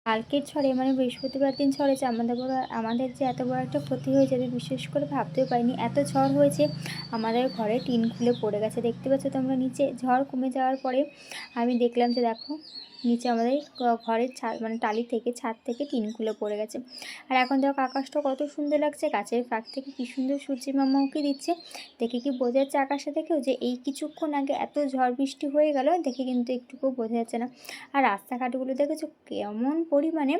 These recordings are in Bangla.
কালকের ঝড়ে মানে বৃহস্পতিবার দিন ঝড়ে যে আমাদের যে এত বড় একটা ক্ষতি হয়ে যাবে বিশেষ করে ভাবতেও পারিনি। এত ঝড় হয়েছে আমাদের ঘরে টিন খুলে পড়ে গেছে। দেখতে পাচ্ছ তোমরা নিচে ঝড় কমে যাওয়ার পরে আমি দেখলাম যে দেখো নিচে আমাদের ঘরের ছাদ মানে টালি থেকে ছাদ থেকে টিন খুলে পড়ে গেছে। আর এখন দেখো আকাশটা কত সুন্দর লাগছে, গাছের ফাঁক থেকে কী সুন্দর সূর্যি মামা উঁকি দিচ্ছে। দেখে কি বোঝা যাচ্ছে আকাশটা দেখেও যে এই কিছুক্ষণ আগে এত ঝড় বৃষ্টি হয়ে গেল, দেখে কিন্তু একটুকুও বোঝা যাচ্ছে না। আর রাস্তাঘাটগুলো দেখেছো কেমন পরিমাণে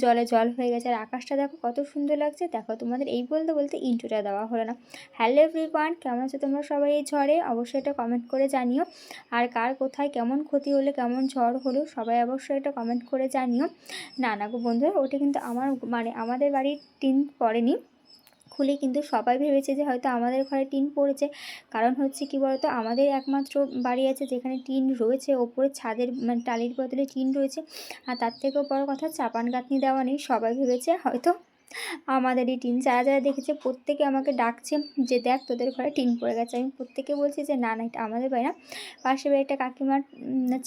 জলে জল হয়ে গেছে। আর আকাশটা দেখো কত সুন্দর লাগছে। দেখো তোমাদের এই বলতে বলতে ইন্ট্রোটা দেওয়া হলো না। হ্যালো এভরিওয়ান, কেমন আছো তোমরা সবাই এই ঝড়ে? অবশ্যই এটা কমেন্ট করে জানিও। আর কার কোথায় কেমন ক্ষতি হলো, কেমন ঝড় হলো, সবাই অবশ্যই এটা কমেন্ট করে জানিও। না না গো বন্ধুরা, ওটা কিন্তু আমাদের বাড়ির টিন পড়েনি খুলে, কিন্তু সবাই ভেবেছে যে হয়তো আমাদের ঘরে টিন পড়েছে। কারণ হচ্ছে কি বলতো, আমাদের একমাত্র বাড়ি আছে যেখানে টিন রয়েছে, ওপরে ছাদের মানে টালির বদলে টিন রয়েছে। আর তার থেকেও বড় কথা, চাপান গাঁথনি দেওয়া নেই। সবাই ভেবেছে হয়তো আমাদেরই টিন। যারা যারা দেখেছে প্রত্যেকে আমাকে ডাকছে যে দেখ তোদের ঘরে টিন পড়ে গেছে। আমি প্রত্যেকে বলছি যে না না, এটা আমাদের বাড়ি না, পাশের বাড়ি একটা কাকিমার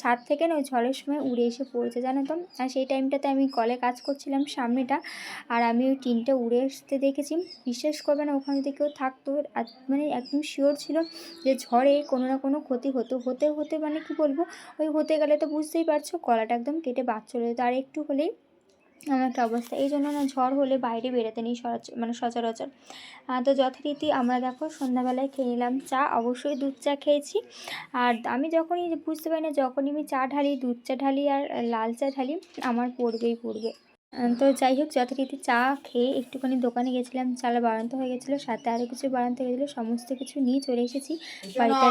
ছাদ থেকে না ওই ঝড়ের সময় উড়ে এসে পড়েছে, জানো তো। আর সেই টাইমটাতে আমি কলে কাজ করছিলাম সামনেটা, আর আমি ওই টিনটা উড়ে আসতে দেখেছি। বিশ্বাস করবে না, ওখানে যদি কেউ থাকতো মানে একদম শিওর ছিল যে ঝড়ে কোনো না কোনো ক্ষতি হতে মানে কি বলবো, ওই হতে গেলে তো বুঝতেই পারছো গলাটা একদম কেটে বাদ চলে যেত আর একটু হলেই এমন একটা অবস্থা। এই জন্য না ঝড় হলে বাইরে বেরোতে নেই মানে সচরাচর। তো যথারীতি আমরা দেখো সন্ধ্যাবেলায় খেয়ে নিলাম চা, অবশ্যই দুধ চা খেয়েছি। আর আমি যখনই বুঝতে পারি না, যখনই আমি চা ঢালি, দুধ চা ঢালি আর লাল চা ঢালি, আমার পড়বে। তো যাই হোক, যথারীতি চা খেয়ে একটুখানি দোকানে গেছিলাম, চালা বাড়ান্ত হয়ে গেছিলো, সাথে আরও কিছু বাড়ান্ত হয়ে গেছিলো, সমস্ত কিছু নিয়ে চলে এসেছি বাড়িতে।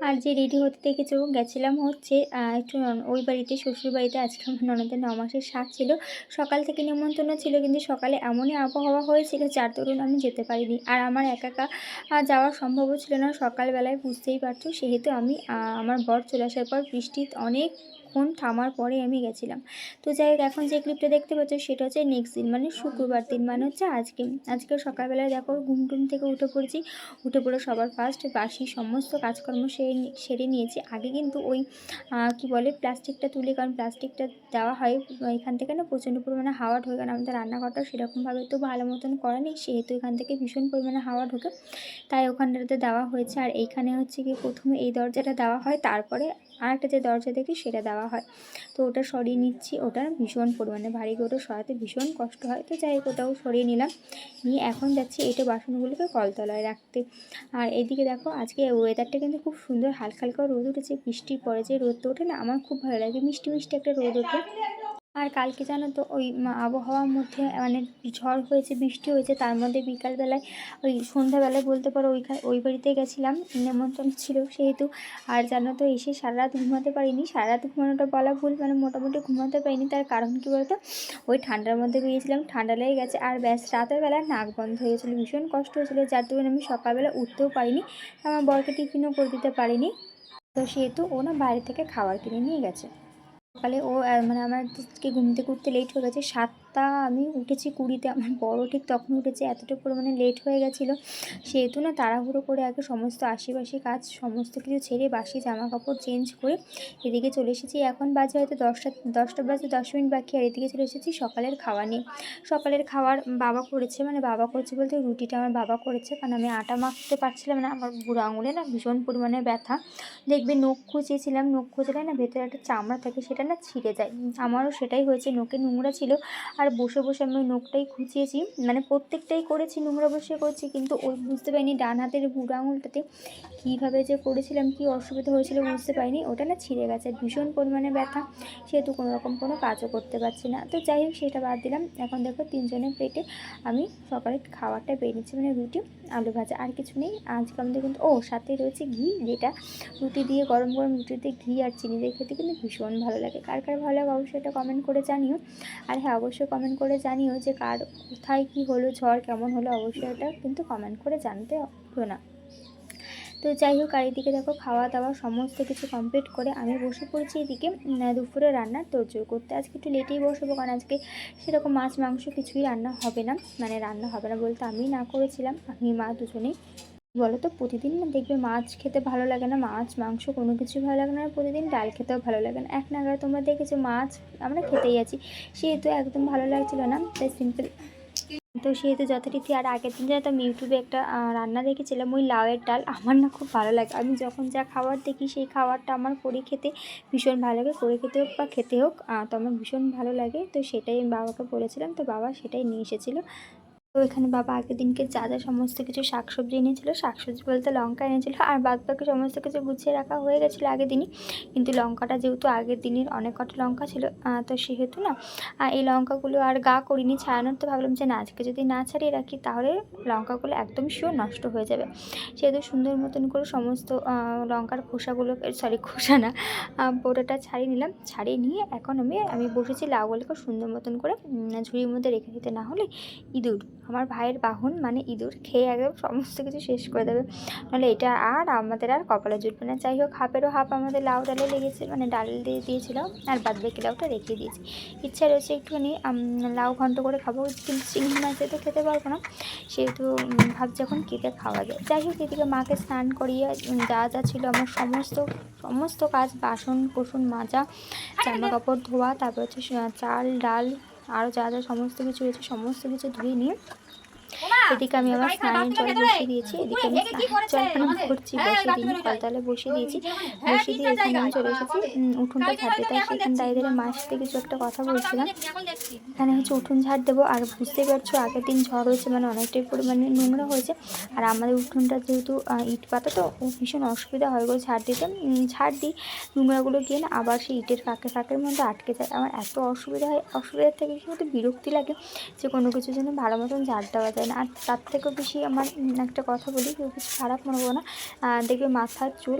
আর যে রেডি হতে দেখেছো গেছিলাম হচ্ছে একটু ওই বাড়িতে, শ্বশুর বাড়িতে। আজকে আমার ননদের 9 মাসের সাধ ছিল। সকাল থেকে নিমন্ত্রণ ছিল, কিন্তু সকালে এমনই আবহাওয়া হয়েছিল যার দরুন আমি যেতে পারিনি। আর আমার একা একা যাওয়া সম্ভবও ছিল না সকালবেলায়, বুঝতেই পারছো। সেহেতু আমি আমার বর চলে আসার পর বৃষ্টি অনেকক্ষণ থামার পরে আমি গেছিলাম। তো যাই হোক, এখন যে ক্লিপটা দেখতে পাচ্ছ সেটা হচ্ছে নেক্সট দিন মানে শুক্রবার দিন, মানে হচ্ছে আজকে সকালবেলায় দেখো ঘুম টুম থেকে উঠে পড়েছি। উঠে পড়ে সবার ফার্স্ট বাসি সমস্ত কাজকর্ম সেরে নিয়েছি। আগে কিন্তু ওই কি বলে প্লাস্টিকটা তুলে, কারণ প্লাস্টিকটা দেওয়া হয় এখান থেকে না প্রচণ্ড পরিমাণে হাওয়া ঢোকে, কারণ আমাদের রান্নাঘরটা সেরকমভাবে তো ভালো মতন করা নেই, সেহেতু এখান থেকে ভীষণ পরিমাণে হাওয়া ঢোকে, তাই ওখানটাতে দেওয়া হয়েছে। আর এইখানে হচ্ছে কি প্রথমে এই দরজাটা দেওয়া হয়, তারপরে আরেকটা যে দরজা দেখি সেটা দেওয়া হয়। তো ওটা সরিয়ে নিচ্ছি, ওটা ভীষণ পরিমাণে ভারী, ওটা সরাতে ভীষণ কষ্ট হয়। তো যাই হোক, ওটাও সরিয়ে নিলাম, নিয়ে এখন যাচ্ছি এটা বাসনগুলোকে কলতলায় রাখতে। আর এদিকে দেখো আজকে ওয়েদারটা কিন্তু খুব সুন্দর, হালকা হালকা রোদ উঠেছে, বৃষ্টির পরে যে রোদটা ওঠে না, আমার খুব ভালো লাগে, মিষ্টি মিষ্টি একটা রোদ ওঠে। আর কালকে জানো তো ওই আবহাওয়ার মধ্যে মানে ঝড় হয়েছে, বৃষ্টি হয়েছে, তার মধ্যে বিকালবেলায় ওই সন্ধ্যাবেলায় বলতে পারো ওই বাড়িতে গেছিলাম, নেমন্তন্ন ছিল সেহেতু। আর জানো তো এসে সারা রাত ঘুমাতে পারিনি, সারা রাত ঘুমানোটা বলা ভুল, মানে মোটামুটি ঘুমাতে পারিনি। তার কারণ কী বলতো, ওই ঠান্ডার মধ্যে বেরিয়েছিলাম, ঠান্ডা লেগে গেছে, আর ব্যাস রাতের বেলা নাক বন্ধ হয়ে গেছিলো, ভীষণ কষ্ট হয়েছিলো, যার দরুন আমি সকালবেলা উঠতেও পারিনি, আমার বরকে টিফিনও করে দিতে পারিনি। তো সেহেতু ও না বাইরে থেকে খাবার কিনে নিয়ে গেছে। সকালে ও মানে আমার আজকে ঘুম থেকে উঠতে লেট হয়ে গেছে, 7টা আমি উঠেছি 20-তে, আমার বড় ঠিক তখন উঠেছে, এতটা পরিমাণে লেট হয়ে গেছিলো। সেহেতু না তাড়াহুড়ো করে আগে সমস্ত আশিবাসি কাজ সমস্ত কিছু ছেড়ে বাসি জামা কাপড় চেঞ্জ করে এদিকে চলে এসেছি। এখন বাজে হয়তো 10টা বাজে 10 মিনিট বাকি, আর এদিকে চলে এসেছি সকালের খাওয়া নিয়ে। সকালের খাবার বাবা করেছে, মানে বাবা করেছে বলতে রুটিটা আমার বাবা করেছে, কারণ আমি আটা মাখতে পারছিলাম না, আমার বুড়ো আঙুলে না ভীষণ পরিমাণে ব্যথা। দেখবে নখ খুঁচিয়েছিলাম, নখ খুঁজলে না ভেতরে একটা চামড়া থাকে, সেটা না ছিঁড়ে যায়, আমারও সেটাই হয়েছে, নোকে নোংরা ছিল। আর বসে বসে আমি ওই নখটাই খুঁচিয়েছি, মানে প্রত্যেকটাই করেছি, নোংরা বসে করছি, কিন্তু ওই বুঝতে পারিনি ডান হাতের বুড়ো আঙুলটাতে কীভাবে যে করেছিলাম, কী অসুবিধা হয়েছিল বুঝতে পারিনি, ওটা না ছিঁড়ে গেছে, ভীষণ পরিমাণে ব্যথা, সেহেতু কোনো কাজও করতে পারছি না। তো যাই হোক, সেটা বাদ দিলাম। এখন দেখো তিনজনের প্লেটে আমি সকালে খাবারটা বেরিয়েছি, মানে রুটি আলু ভাজা, আর কিছু নেই আজকে আমাদের, কিন্তু সাথে রয়েছে ঘি, যেটা রুটি দিয়ে গরম গরম রুটিতে ঘি আর চিনি দিয়ে খেতে কিন্তু ভীষণ ভালো লাগে। কার কার ভালো লাগে অবশ্যই এটা কমেন্ট করে জানিও। আর হ্যাঁ, অবশ্যই কমেন্ট করে জানিও যে কার কোথায় কী হলো, ঝড় কেমন হলো, অবশ্যই এটা কিন্তু কমেন্ট করে জানতে ভুলো না। তো যাই হোক, আর এদিকে দেখো খাওয়া দাওয়া সমস্ত কিছু কমপ্লিট করে আমি বসে পড়েছি এদিকে দুপুরে রান্নার তোড়জোড় করতে। আজকে একটু লেটেই বসবো, কারণ আজকে সেরকম মাছ মাংস কিছুই রান্না হবে না, মানে রান্না হবে না বলতে আমি না করেছিলাম, আমি মা দুজনেই। বলো তো প্রতিদিন না দেখবে মাছ খেতে ভালো লাগে না, মাছ মাংস কোনো কিছু ভালো লাগে না, আর প্রতিদিন ডাল খেতেও ভালো লাগে না। এক নাগাড়ে তোমরা দেখেছো মাছ আমরা খেতেই আছি, সেহেতু একদম ভালো লাগছিলো না, তাই সিম্পল। তো সেহেতু যথারীতি আর আগের দিন যেহেতু আমি ইউটিউবে একটা রান্না দেখেছিলাম ওই লাউয়ের ডাল, আমার না খুব ভালো লাগে। আমি যখন যা খাবার দেখি সেই খাবারটা আমার করে খেতে ভীষণ ভালো লাগে, করে খেতে হোক বা খেতে হোক, তো আমার ভীষণ ভালো লাগে। তো সেটাই আমি বাবাকে বলেছিলাম, তো বাবা সেটাই নিয়ে এসেছিলো। তো এখানে বাবা আগের দিনকে যা যা সমস্ত কিছু শাকসবজি এনেছিলো, শাকসবজি বলতে লঙ্কা এনেছিলো, আর বাদ বাকি সমস্ত কিছু গুছিয়ে রাখা হয়ে গেছিলো আগের দিনই। কিন্তু লঙ্কাটা যেহেতু আগের দিনের অনেক কটা লঙ্কা ছিল, তো সেহেতু না এই লঙ্কাগুলো আর গা করিনি ছাড়ানোর। তো ভাবলাম যে না, আজকে যদি না ছাড়িয়ে রাখি তাহলে লঙ্কাগুলো একদম শিওর নষ্ট হয়ে যাবে। সেহেতু সুন্দর মতন করে সমস্ত লঙ্কার খোসাগুলো, সরি খোসা না, পোড়াটা ছাড়িয়ে নিলাম। ছাড়িয়ে নিয়ে এখন আমি বসেছি লাউগুলোকে সুন্দর মতন করে ঝুড়ির মধ্যে রেখে দিতে, না হলে ইঁদুর, আমার ভাইয়ের বাহন মানে ইঁদুর, খেয়ে একদম সমস্ত কিছু শেষ করে দেবে। নাহলে এটা আর আমাদের আর কপালে জুটবে না। যাই হোক, হাফেরও হাফ আমাদের লাউ ডালে লেগেছে, মানে ডাল দিয়ে দিয়েছিলাম, আর বাদ বাকি লাউটা রেখে দিয়েছি। ইচ্ছা রয়েছে একটুখানি লাউ ঘন্ট করে খাবো, কিন্তু চিংড়ি মাছে তো খেতে পারবো না, সেহেতু ভাবছি এখন কেটে খাওয়া যায়। যাই হোক, এদিকে মাকে স্নান করিয়ে যা যা ছিল আমার সমস্ত কাজ, বাসন কোসন মাজা, জামা কাপড় ধোয়া, তারপর হচ্ছে চাল ডাল আরও যা যা সমস্ত কিছু রয়েছে সমস্ত কিছু ধুয়ে নিয়ে এদিকে আমি আমার স্নানের জল বসিয়ে দিয়েছি। এদিকে আমি স্নানের জল করছি, বসিয়ে দিই কলতলে বসিয়ে দিয়েছি। বসিয়ে দিয়ে এখানে আমি চলে এসেছি উঠোনটা ঝাড়তে। তাই সেখানে দাঁড়িয়ে দাঁড়িয়ে মার সাথে কিছু একটা কথা বলছিলাম। এখানে হচ্ছে উঠোন ঝাড় দেবো, আর বুঝতেই পারছো আগের দিন ঝড় হয়েছে, মানে অনেকটাই পরিমাণে নোংরা হয়েছে। আর আমাদের উঠোনটা যেহেতু ইট পাতা, তো ভীষণ অসুবিধা হয় গো ঝাড় দিতে। ঝাড় দিই, নোংরাগুলো গিয়ে না আবার সেই ইটের ফাঁকের মধ্যে আটকে যায়। আমার এত অসুবিধা হয়, অসুবিধার থেকে কিন্তু বিরক্তি লাগে যে কোনো কিছু যেন ভালো মতন ঝাড় দেওয়া যায় না। আর তার থেকেও বেশি আমার একটা কথা বলি, কেউ কিছু খারাপ মনে করো না, দেখবে মাথার চুল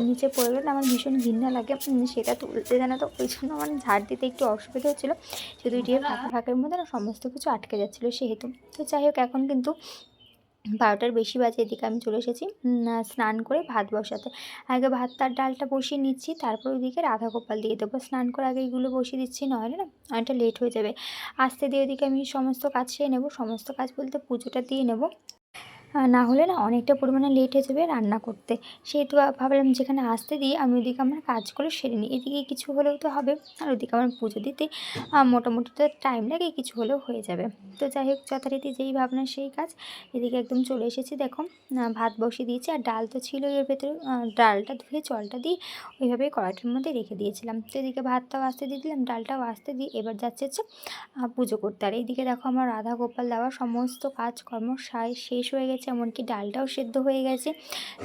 নিচে পড়ে গেলে আমার ভীষণ ঘৃণা লাগে, সেটা তুলতে জানা। তো ওই জন্য আমার ঝাড় দিতে একটু অসুবিধা হচ্ছিলো, যেহেতু ইটের ফাঁকের মধ্যে না সমস্ত কিছু আটকে যাচ্ছিলো সেহেতু। তো যাই হোক, এখন কিন্তু 12টার বেশি বাজে। এদিকে আমি চলে এসেছি স্নান করে ভাত বসাতে। আগে ভাত আর ডালটা বসিয়ে নিচ্ছি, তারপর ওইদিকে রাধা গোপাল দিয়ে দেবো। স্নান করে আগে এইগুলো বসিয়ে দিচ্ছি, নইলে না অনেকটা লেট হয়ে যাবে। আস্তে দিয়ে ওদিকে আমি সমস্ত কাজ সেরে নেবো, সমস্ত কাজ বলতে পুজোটা দিয়ে নেবো, না হলে না অনেকটা পরিমাণে লেট হয়ে যাবে রান্না করতে। সেহেতু ভাবলাম যেখানে আসতে দিই আমি ওইদিকে আমার কাজগুলো সেরে নিই, এদিকে কিছু হলেও তো হবে, আর ওইদিকে আমার পুজো দিতে মোটামুটি তো টাইম লাগে, কিছু হলেও হয়ে যাবে। তো যাই হোক, যথারীতি যেই ভাবনা সেই কাজ। এদিকে একদম চলে এসেছি, দেখো ভাত বসিয়ে দিয়েছি, আর ডাল তো ছিল এর ভেতরে, ডালটা ধুয়ে জলটা দিয়ে ওইভাবেই কড়াইটার মধ্যে রেখে দিয়েছিলাম। তো এদিকে ভাতটাও আসতে দিয়ে দিলাম, ডালটাও আসতে দিয়ে এবার যাচ্ছে পুজো করতে। আর এইদিকে দেখো আমার রাধা গোপাল দেওয়া সমস্ত কাজকর্ম শেষ হয়ে গেছে, এমনকি ডালটাও সেদ্ধ হয়ে গেছে,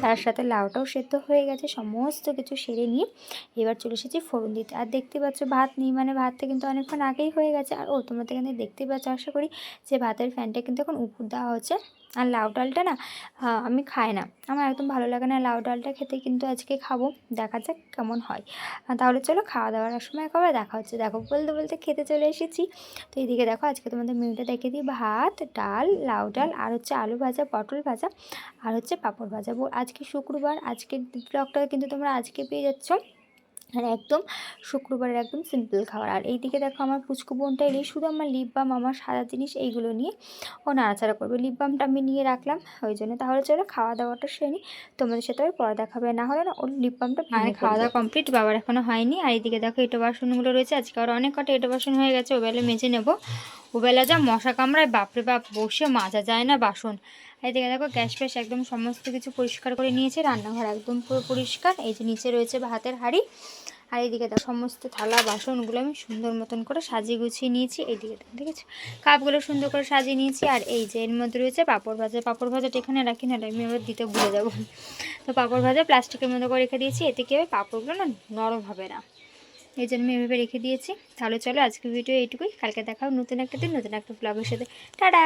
তার সাথে লাউটাও সেদ্ধ হয়ে গেছে। সমস্ত কিছু সেরে নিয়ে এবার চলে এসেছি ফোড়ন দিতে। আর দেখতে পাচ্ছ ভাত নেই, মানে ভাতটা কিন্তু অনেকক্ষণ আগেই হয়ে গেছে। আর তোমরা তো এখানে দেখতেই পাচ্ছ আশা করি যে ভাতের ফ্যানটা কিন্তু এখন উপর দেওয়া হচ্ছে। আর লাউ ডালটা না আমি খাই না, আমার একদম ভালো লাগে না লাউ ডালটা খেতে, কিন্তু আজকে খাবো, দেখা যাক কেমন হয়। তাহলে চলো খাওয়া দাওয়ার সময় কবে দেখা হচ্ছে। দেখো বলতে বলতে খেতে চলে এসেছি। তো এইদিকে দেখো আজকে তোমাদের মেনুটা দেখিয়ে দিই, ভাত ডাল লাউ ডাল আর হচ্ছে আলু ভাজা পটল ভাজা আর হচ্ছে পাঁপড় ভাজা। আজকে শুক্রবার, আজকের ব্লগটা কিন্তু তোমরা আজকে পেয়ে যাচ্ছ, আর একদম শুক্রবারের একদম সিম্পল খাবার। আর এইদিকে দেখো আমার পুচকু বোনটা এলে শুধু আমার লিপ বাম, আমার সাদা জিনিস এইগুলো নিয়ে ও নাড়াচাড়া করবে। লিপ বামটা আমি নিয়ে রাখলাম ওই জন্য। তাহলে চলো খাওয়া দাওয়াটা সেরে নিই, তোমাদের সাথে আর পরে দেখাবে, না হলে না ওর লিপ বামটা ভেঙে খাওয়া দাওয়া কমপ্লিট, বাবার এখনও হয়নি। আর এইদিকে দেখো এটো বাসনগুলো রয়েছে, আজকে আর অনেক কটা এটো বাসন হয়ে গেছে, ওবেলা মেজে নেবো। ওবেলা যা মশা কামড়ায়, বাপরে বাপ, বসে মাজা যায় না বাসন। এদিকে দেখো গ্যাস ফ্যাস একদম সমস্ত কিছু পরিষ্কার করে নিয়েছে, রান্নাঘর একদম পুরো পরিষ্কার। এই যে নিচে রয়েছে ভাতের হাঁড়ি, আর এইদিকে দেখো সমস্ত থালা বাসনগুলো আমি সুন্দর মতন করে সাজিয়ে গুছিয়ে নিয়েছি। এইদিকে ঠিক আছে, কাপগুলো সুন্দর করে সাজিয়ে নিয়েছি। আর এই যে এর মধ্যে রয়েছে পাঁপড় ভাজা, পাঁপড় ভাজাটা এখানে রাখি, না আমি এবার দিতে ভুলে যাবো। তো পাঁপড় ভাজা প্লাস্টিকের মধ্যে করে রেখে দিয়েছি, এতে কি হবে পাঁপড়গুলো না নরম হবে না, এই জন্য আমি এভাবে রেখে দিয়েছি। তাহলে চলো আজকের ভিডিও এইটুকুই, কালকে দেখাও নতুন একটা দিন নতুন একটা ব্লগের সাথে। টাটা।